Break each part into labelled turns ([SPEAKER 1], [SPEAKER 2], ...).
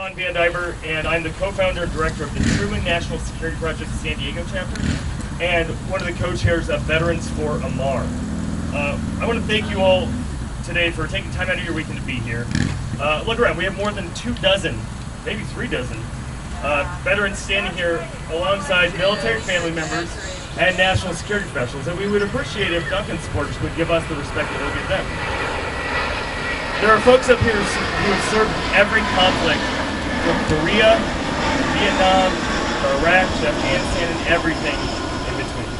[SPEAKER 1] Sean Van Diver, and I'm the co-founder and director of the Truman National Security Project San Diego chapter, and one of the co-chairs of Veterans for Amar. I want to thank you all today for taking time out of your weekend to be here. Look around, we have more than 24, maybe 36, veterans standing here alongside military family members and national security professionals, and we would appreciate if Duncan supporters would give us the respect that we'll give them. There are folks up here who have served every conflict from Korea, Vietnam, Iraq, Afghanistan, and everything in between.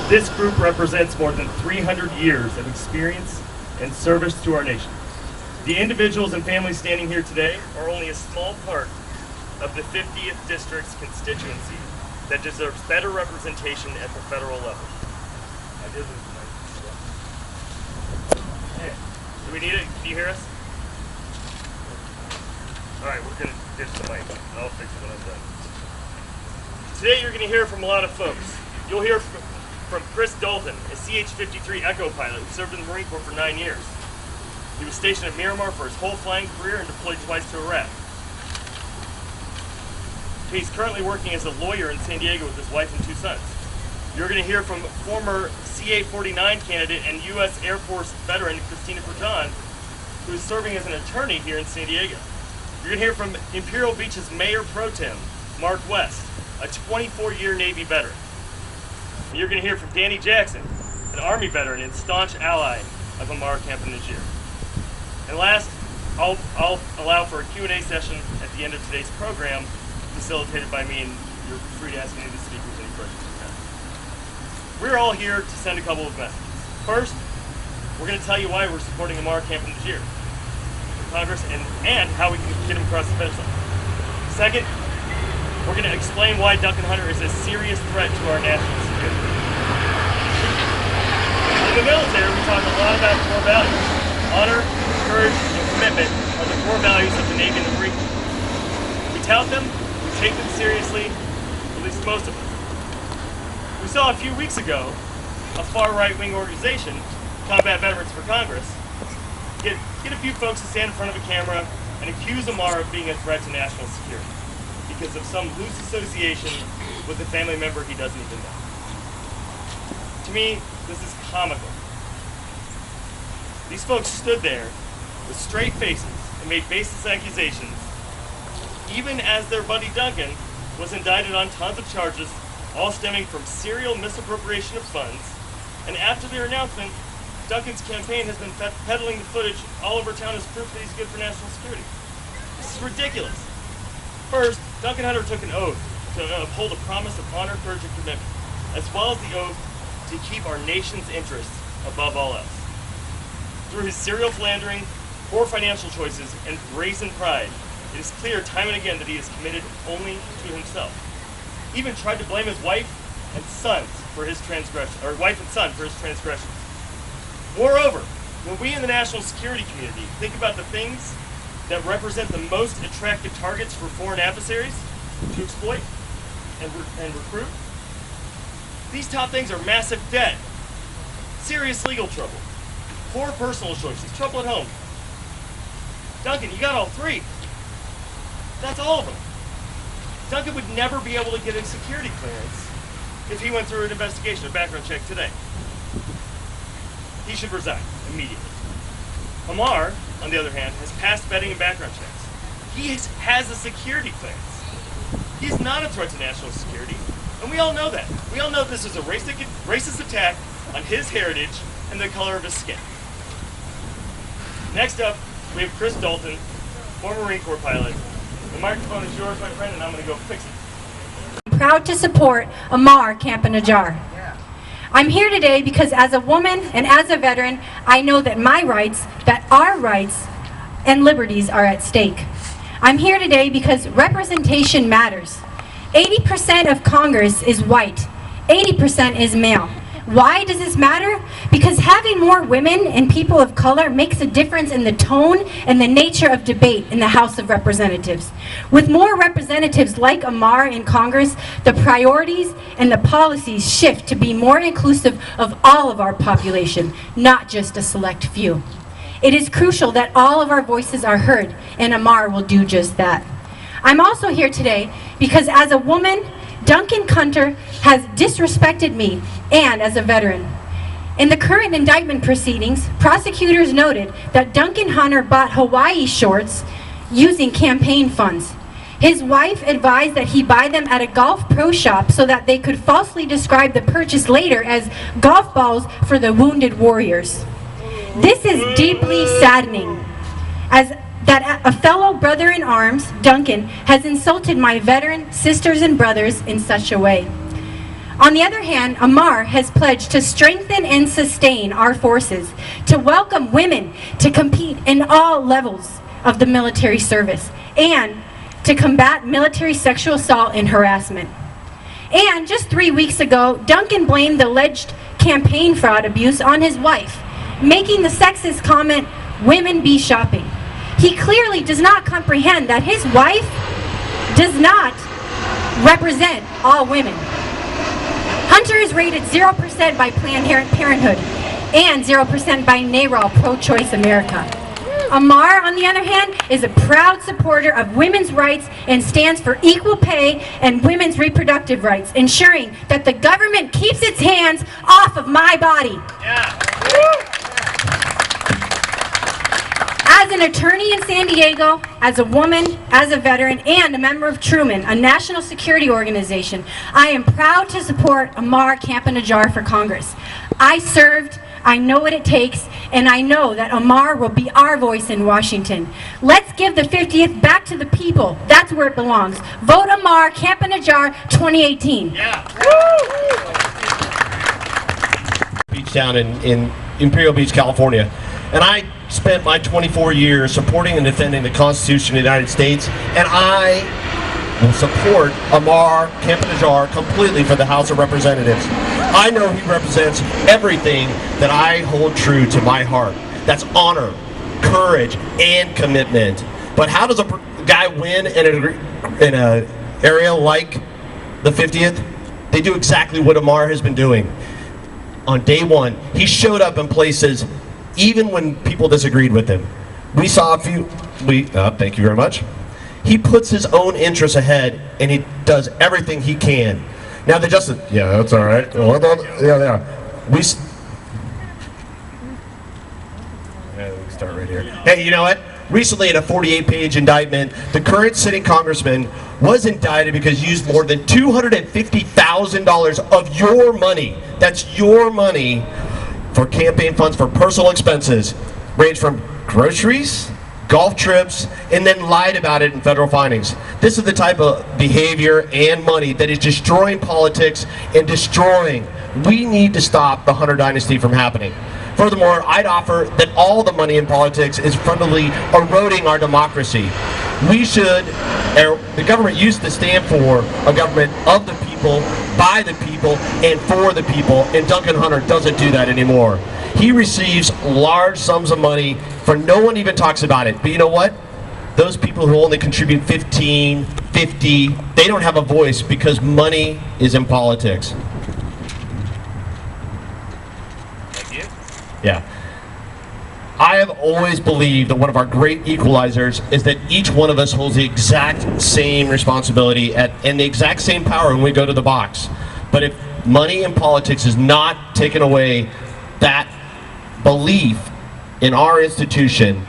[SPEAKER 1] This group represents more than 300 years of experience and service to our nation. The individuals and families standing here today are only a small part of the 50th District's constituency that deserves better representation at the federal level. I did lose the mic. Hey, do we need it? Can you hear us? All right, we're going to ditch the mic. I'll fix it when I'm done. Today you're going to hear from a lot of folks. You'll hear from Chris Dalton, a CH-53 Echo pilot who served in the Marine Corps for 9 years. He was stationed at Miramar for his whole flying career and deployed twice to Iraq. He's currently working as a lawyer in San Diego with his wife and 2 sons. You're going to hear from former CA-49 candidate and U.S. Air Force veteran Christina Proton, who is serving as an attorney here in San Diego. You're going to hear from Imperial Beach's Mayor Pro Tem, Mark West, a 24-year Navy veteran. And you're going to hear from Danny Jackson, an Army veteran and staunch ally of Amar Camp Najir. And last, I'll allow for a Q&A session at the end of today's program, facilitated by me, and you're free to ask any of the speakers any questions you have. We're all here to send a couple of messages. First, we're going to tell you why we're supporting Amar Camp Najir in Congress and how we can get him across the finish line. Second, we're going to explain why Duncan Hunter is a serious threat to our national security. In the military, we talk a lot about core values. Honor, courage, and commitment are the core values of the Navy and the Marine Corps. We tout them, we take them seriously, at least most of us. We saw a few weeks ago a far right-wing organization, Combat Veterans for Congress, get a few folks to stand in front of a camera and accuse Amar of being a threat to national security because of some loose association with a family member he doesn't even know. To me, this is comical. These folks stood there with straight faces and made baseless accusations, even as their buddy Duncan was indicted on tons of charges, all stemming from serial misappropriation of funds. And after their announcement, Duncan's campaign has been peddling the footage all over town as proof that he's good for national security. This is ridiculous. First, Duncan Hunter took an oath to uphold a promise of honor, courage, and commitment, as well as the oath to keep our nation's interests above all else. Through his serial philandering, poor financial choices, and brazen pride, it is clear time and again that he is committed only to himself. He even tried to blame his wife and son for his transgressions. Moreover, when we in the national security community think about the things that represent the most attractive targets for foreign adversaries to exploit and recruit, these top things are massive debt, serious legal trouble, poor personal choices, trouble at home. Duncan, you got all 3. That's all of them. Duncan would never be able to get a security clearance if he went through an investigation, a background check today. He should resign immediately. Amar, on the other hand, has passed vetting and background checks. He has a security clearance. He's not a threat to national security, and we all know that. We all know this is a racist attack on his heritage and the color of his skin. Next up, we have Chris Dalton, former Marine Corps pilot. The microphone is yours, my friend, and I'm going to go fix it.
[SPEAKER 2] I'm proud to support Amar Camp Najir. I'm here today because as a woman and as a veteran, I know that our rights and liberties are at stake. I'm here today because representation matters. 80% of Congress is white, 80% is male. Why does this matter? Because having more women and people of color makes a difference in the tone and the nature of debate in the House of Representatives. With more representatives like Amar in Congress, the priorities and the policies shift to be more inclusive of all of our population, not just a select few. It is crucial that all of our voices are heard, and Amar will do just that. I'm also here today because as a woman, Duncan Hunter has disrespected me, and as a veteran. In the current indictment proceedings, prosecutors noted that Duncan Hunter bought Hawaii shorts using campaign funds. His wife advised that he buy them at a golf pro shop so that they could falsely describe the purchase later as golf balls for the wounded warriors. This is deeply saddening, as that a fellow brother in arms, Duncan, has insulted my veteran sisters and brothers in such a way. On the other hand, Amar has pledged to strengthen and sustain our forces, to welcome women to compete in all levels of the military service, and to combat military sexual assault and harassment. And just 3 weeks ago, Duncan blamed the alleged campaign fraud abuse on his wife, making the sexist comment, "Women be shopping." He clearly does not comprehend that his wife does not represent all women. Hunter is rated 0% by Planned Parenthood and 0% by NARAL Pro-Choice America. Amar, on the other hand, is a proud supporter of women's rights and stands for equal pay and women's reproductive rights, ensuring that the government keeps its hands off of my body.
[SPEAKER 1] Yeah.
[SPEAKER 2] As an attorney in San Diego, as a woman, as a veteran, and a member of Truman, a national security organization, I am proud to support Amar Campa-Najjar for Congress. I served, I know what it takes, and I know that Amar will be our voice in Washington. Let's give the 50th back to the people. That's where it belongs. Vote Amar Campa-Najjar 2018.
[SPEAKER 1] Yeah.
[SPEAKER 3] Beach down in Imperial Beach, California. And I spent my 24 years supporting and defending the Constitution of the United States, and I will support Amar Campa-Najjar completely for the House of Representatives. I know he represents everything that I hold true to my heart. That's honor, courage, and commitment. But how does a guy win in an area like the 50th? They do exactly what Amar has been doing. On day one, he showed up in places even when people disagreed with him. We saw a few, thank you very much. He puts his own interests ahead, and he does everything he can. Now the justice, yeah, that's all right. Yeah. We start right here. Hey, you know what? Recently, in a 48-page indictment, the current sitting congressman was indicted because he used more than $250,000 of your money. That's your money for campaign funds for personal expenses, range from groceries, golf trips, and then lied about it in federal findings. This is the type of behavior and money that is destroying politics and destroying. We need to stop the Hunter dynasty from happening. Furthermore, I'd offer that all the money in politics is fundamentally eroding our democracy. The government used to stand for a government of the people, by the people, and for the people, and Duncan Hunter doesn't do that anymore. He receives large sums of money for no one even talks about it. But you know what? Those people who only contribute 15, 50, they don't have a voice because money is in politics.
[SPEAKER 1] Thank you.
[SPEAKER 3] Yeah. I have always believed that one of our great equalizers is that each one of us holds the exact same responsibility and the exact same power when we go to the box. But if money in politics is not taken away, that belief in our institution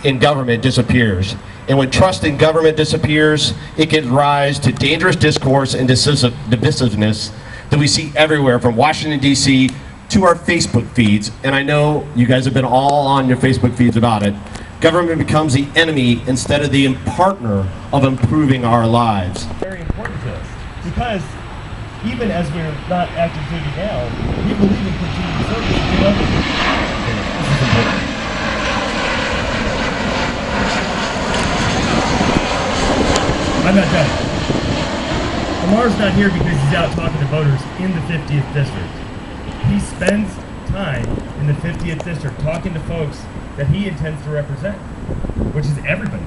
[SPEAKER 3] in government disappears. And when trust in government disappears, it gives rise to dangerous discourse and divisiveness that we see everywhere, from Washington, D.C. to our Facebook feeds. And I know you guys have been all on your Facebook feeds about it. Government becomes the enemy instead of the partner of improving our lives.
[SPEAKER 1] Very important to us, because even as we're not active duty now, we believe in continued service. You know? This is important. I'm not done. Amar's not here because he's out talking to voters in the 50th district. He spends time in the 50th district talking to folks that he intends to represent, which is everybody.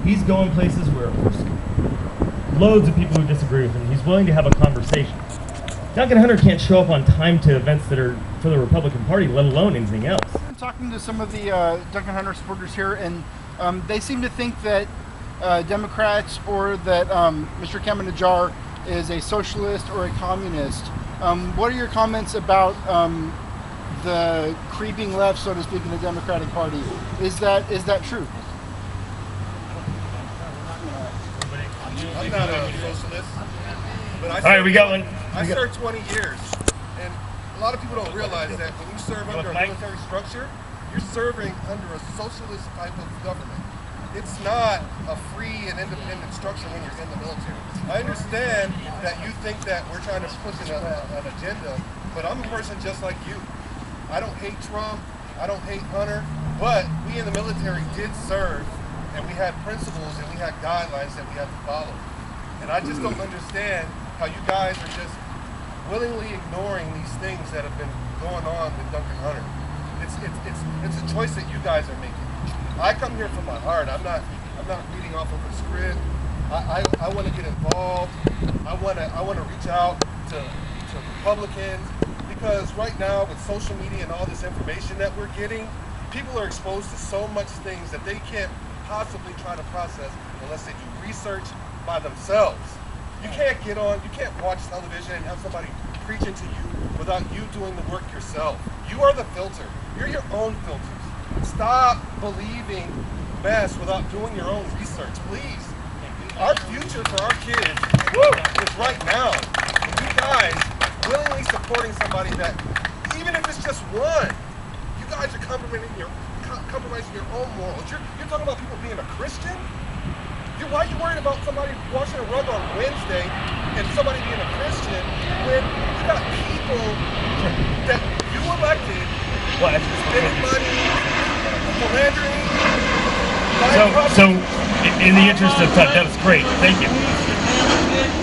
[SPEAKER 1] He's going places where there's loads of people who disagree with him. He's willing to have a conversation. Duncan Hunter can't show up on time to events that are for the Republican Party, let alone anything else.
[SPEAKER 4] talking to some of the Duncan Hunter supporters here, and they seem to think that Democrats or that Mr. Kamanajar is a socialist or a communist. What are your comments about the creeping left, so to speak, in the Democratic Party? Is that true?
[SPEAKER 5] I'm not a socialist, but
[SPEAKER 1] All right, we got one.
[SPEAKER 5] I served 20 years, and a lot of people don't realize that when you serve under a military structure, you're serving under a socialist type of government. It's not a free and independent structure when you're in the military. I understand that you think that we're trying to push an agenda, but I'm a person just like you. I don't hate Trump, I don't hate Hunter, but we in the military did serve, and we had principles and we had guidelines that we had to follow. And I just don't understand how you guys are just willingly ignoring these things that have been going on with Duncan Hunter. It's a choice that you guys are making. I come here from my heart. I'm not reading off of a script. I want to get involved. I want to reach out to Republicans, because right now with social media and all this information that we're getting, people are exposed to so much things that they can't possibly try to process unless they do research by themselves. You can't watch television and have somebody preaching to you without you doing the work yourself. You are the filter. You're your own filters. Stop believing mess without doing your own research, please. Our future for our kids is right now. And you guys willingly supporting somebody that, even if it's just one, you guys are compromising your own morals. You're talking about people being a Christian? Why are you worried about somebody washing a rug on Wednesday and somebody being a Christian when you got people that you elected spending money, philandering?
[SPEAKER 1] So, in the interest of time, that was great. Thank you.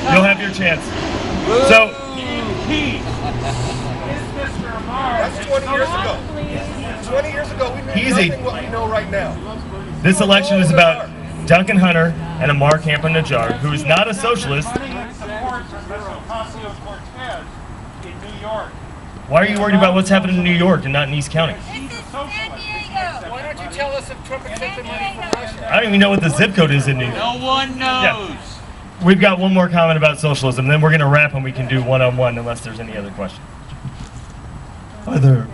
[SPEAKER 1] You'll have your chance. So,
[SPEAKER 5] that's 20 years ago. 20 years ago, we knew nothing what we know right now.
[SPEAKER 1] This election is about Duncan Hunter and Amar Campa-Najjar, who is not a socialist. Why are you worried about what's happening in New York and not in East County?
[SPEAKER 6] Why don't you tell us if Trump accepted money from Russia?
[SPEAKER 1] I don't even know what the zip code is in New York.
[SPEAKER 6] No one knows.
[SPEAKER 1] Yeah. We've got one more comment about socialism, then we're going to wrap and we can do one-on-one unless there's any other questions.
[SPEAKER 7] Hi there.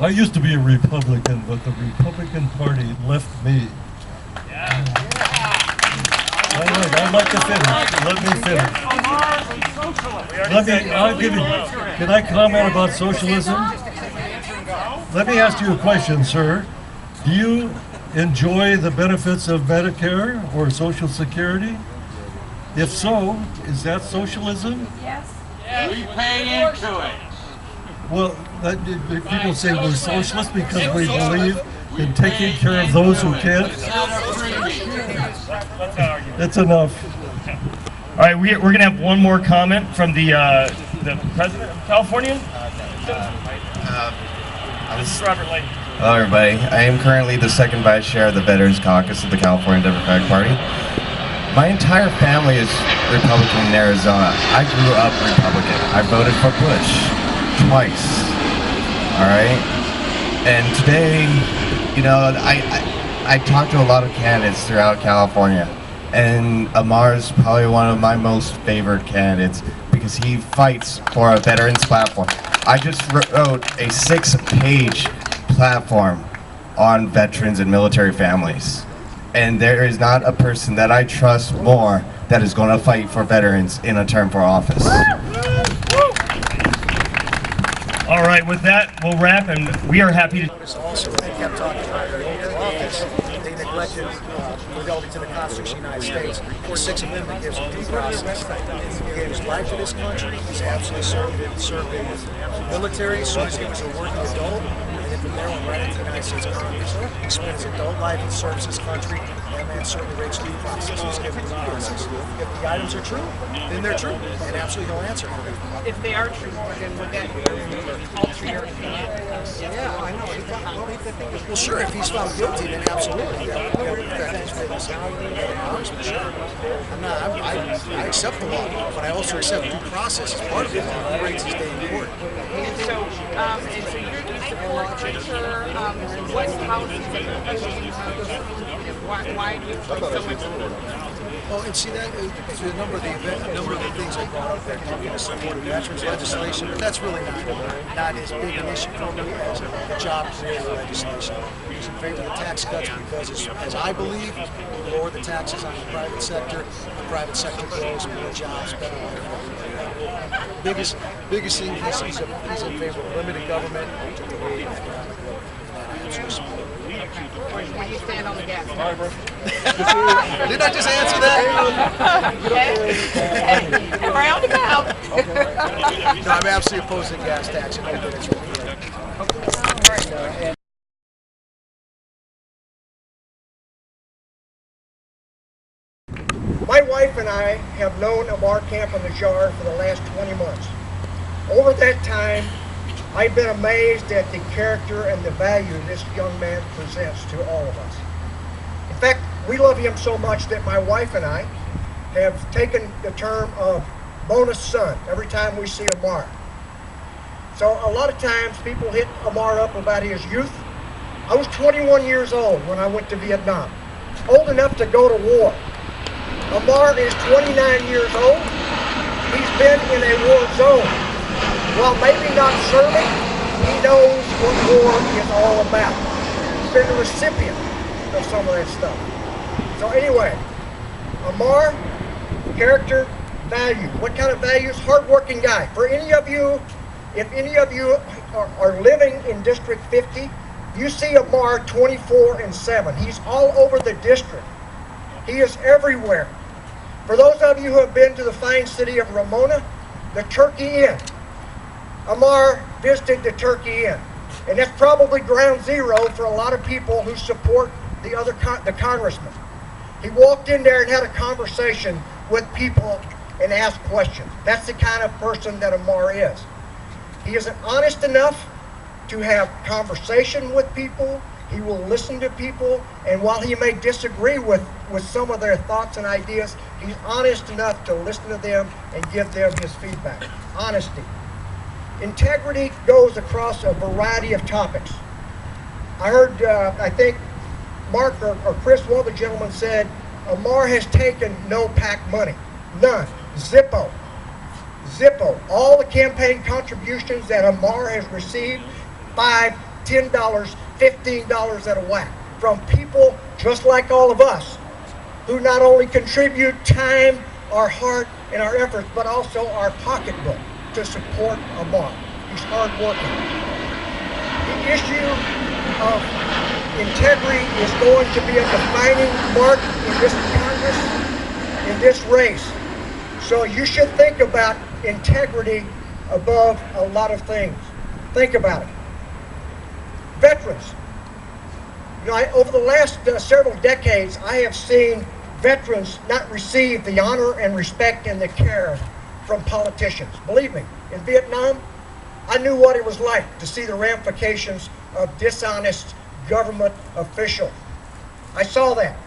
[SPEAKER 7] I used to be a Republican, but the Republican Party left me. I'd like to finish. Let me finish. I'll give you. Can I comment about socialism? Let me ask you a question, sir. Do you enjoy the benefits of Medicare or Social Security? If so, is that socialism?
[SPEAKER 6] Yes. We pay into it.
[SPEAKER 7] Well, people say we're socialists because we believe in taking care of those who can't. That's enough.
[SPEAKER 1] All right, we're going to have one more comment from the president of California. This is Robert Layton.
[SPEAKER 8] Hello, everybody. I am currently the second vice chair of the Veterans Caucus of the California Democratic Party. My entire family is Republican in Arizona. I grew up Republican. I voted for Bush twice. All right? And today, you know, I talked to a lot of candidates throughout California, and Amar's probably one of my most favored candidates because he fights for a veterans platform. I just wrote a 6-page platform on veterans and military families. And there is not a person that I trust more that is going to fight for veterans in a term for office.
[SPEAKER 1] All right, with that, we'll wrap, and we are happy to...
[SPEAKER 9] Also, they kept talking about their office. They neglected relating to the Constitution of the United States. The Sixth Amendment gives due process. He gave his life to this country. He's absolutely served in the military as soon as he was a working adult. And then from there on right into the United States Congress. He spent his adult life and serves his country. That man certainly rates due process. He's given due process. If the items are true, then they're true. And absolutely he'll answer for them.
[SPEAKER 6] If they are true, then would that alter your opinion?
[SPEAKER 9] Yeah, I know. Well, sure, if he's found guilty, then absolutely. Yeah. I accept the law, but I also accept due process as part of the law. He rates his day in court.
[SPEAKER 6] So you're what policies why do you put so much?
[SPEAKER 9] Well, and see that a number of the things I brought up that I'm going to support veterans legislation, but that's really not as big an issue for me as the job creator legislation. He's in favor of the tax cuts because, as I believe, the lower the taxes on the private sector grows, more jobs, better life. Biggest thing he's in favor of limited government to create economic growth.
[SPEAKER 6] Where you stand on the gas?
[SPEAKER 9] Didn't I just answer that?
[SPEAKER 6] Round about.
[SPEAKER 9] No, I'm absolutely opposed to the gas tax. I think it's really
[SPEAKER 10] My wife and I have known Amar Campa-Najjar for the last 20 months. Over that time, I've been amazed at the character and the value this young man presents to all of us. In fact, we love him so much that my wife and I have taken the term of bonus son every time we see Amar. So a lot of times people hit Amar up about his youth. I was 21 years old when I went to Vietnam, old enough to go to war. Amar is 29 years old. He's been in a war zone. While maybe not serving, he knows what war is all about. He's been the recipient of some of that stuff. So anyway, Amar, character, value. What kind of values? Hardworking guy. For any of you, if any of you are living in District 50, you see Amar 24/7. He's all over the district. He is everywhere. For those of you who have been to the fine city of Ramona, the Turkey Inn, Amar visited the Turkey Inn. And that's probably ground zero for a lot of people who support the congressman. He walked in there and had a conversation with people and asked questions. That's the kind of person that Amar is. He is honest enough to have conversation with people. He will listen to people, and while he may disagree with some of their thoughts and ideas, he's honest enough to listen to them and give them his feedback. Honesty. Integrity goes across a variety of topics. I heard, I think Mark or Chris, one of the gentlemen said, Amar has taken no PAC money. None. Zippo. Zippo. All the campaign contributions that Amar has received, $5, $10, $15 at a whack, from people just like all of us, who not only contribute time, our heart, and our efforts, but also our pocketbook to support Amar. He's hardworking. The issue of integrity is going to be a defining mark in this Congress, in this race. So you should think about integrity above a lot of things. Think about it. Veterans. You know, over the last several decades, I have seen veterans not receive the honor and respect and the care from politicians. Believe me, in Vietnam, I knew what it was like to see the ramifications of dishonest government officials. I saw that.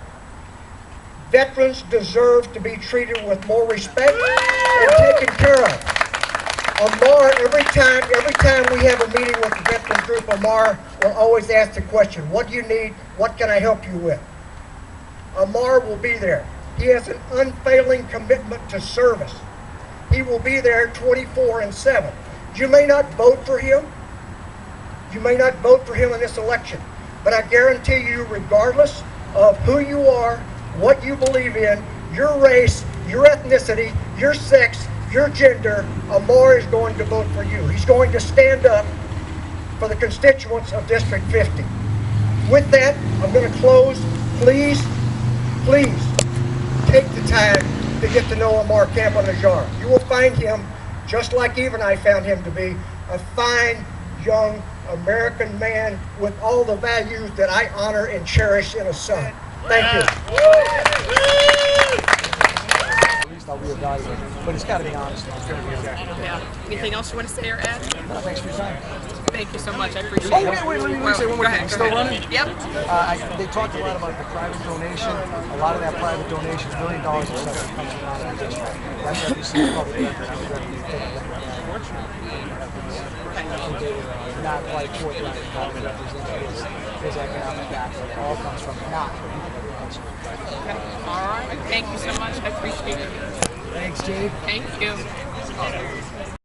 [SPEAKER 10] Veterans deserve to be treated with more respect and taken care of. Amar, every time we have a meeting with the veterans group, Amar will always ask the question, what do you need? What can I help you with? Amar will be there. He has an unfailing commitment to service. He will be there 24/7. You may not vote for him. You may not vote for him in this election, but I guarantee you, regardless of who you are, what you believe in, your race, your ethnicity, your sex, your gender, Amar is going to vote for you. He's going to stand up for the constituents of District 50. With that, I'm going to close. Please, please take the time to get to know Amar Campa-Najjar. You will find him, just like Eve and I found him to be, a fine, young American man with all the values that I honor and cherish in a son. Thank you.
[SPEAKER 9] I'll reevaluate. But it's got to be honest.
[SPEAKER 6] Yeah. Anything else you want to say or add?
[SPEAKER 9] No, thanks for your time.
[SPEAKER 6] Thank you so much. I appreciate it.
[SPEAKER 9] Oh, wait, let me say one more thing. Still running?
[SPEAKER 6] Yep.
[SPEAKER 9] They talked a lot about the private donation. A lot of that private donation, $1 million or so, comes from out of the district. That's what you see in the public record. not quite forthright about his economic background. It all comes from not what
[SPEAKER 11] All right. Thank you so much. I appreciate it.
[SPEAKER 9] Thanks, Jade.
[SPEAKER 11] Thank you.